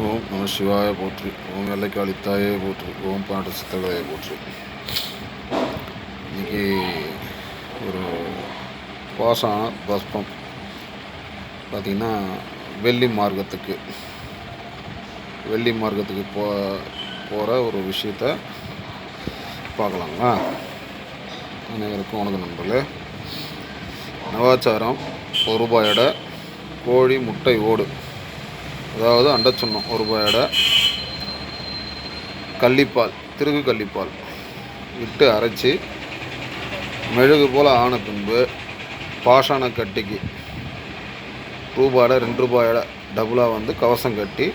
ஓம் நம சிவாய போற்றி. ஓம் எல்லைக்கு அளித்தாயே போற்றி. ஓம் பாண்டு சித்தர்களையே போற்றி. இன்றைக்கி ஒரு பாசம் பஸ்பம் பார்த்திங்கன்னா வெள்ளி மார்க்கத்துக்கு போகிற ஒரு விஷயத்தை பார்க்கலாங்களா? அனைவருக்கும் வணக்கம் நண்பர்களே. நவாச்சாரம் ₹1 கோழி முட்டை ஓடு, அதாவது அண்டச்சுண்ணம் ₹1 கள்ளிப்பால், திருகு கள்ளிப்பால் விட்டு அரைச்சி மெழுகு போல் ஆன பின்பு பாஷான கட்டிக்கு ₹2 டபுளாக வந்து கவசம் கட்டி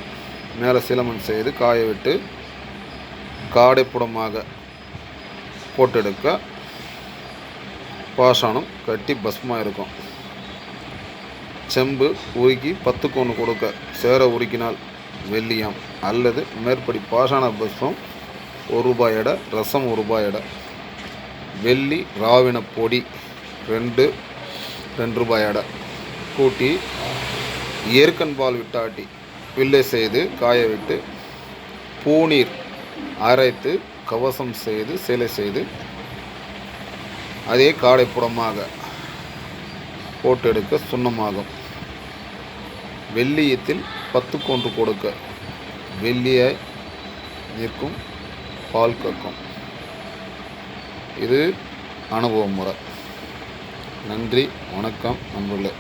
மேலே சிலமன் செய்து காய விட்டு காடைப்புடமாக போட்டெடுக்க பாஷானம் கட்டி பஸ்மாக இருக்கும். செம்பு உருக்கி 10க்கு 1 கொடுக்க சேர உருக்கினால் வெள்ளியம், அல்லது மேற்படி பாஷான பஸ்பம் ₹1 ரசம் ₹1 வெள்ளி ராவின பொடி ₹2 கூட்டி ஏற்கன் பால் விட்டாட்டி வில்லை செய்து காய விட்டு பூநீர் அரைத்து கவசம் செய்து சேலை செய்து அதே காடைப்புடமாக போட்டெடுக்க சுண்ணமாகும். வெள்ளியத்தில் 10க்கு 1 கொடுக்க வெள்ளியை நிற்கும் பால் கற்கும். இது அனுபவ முறை. நன்றி, வணக்கம் நண்பர்களே.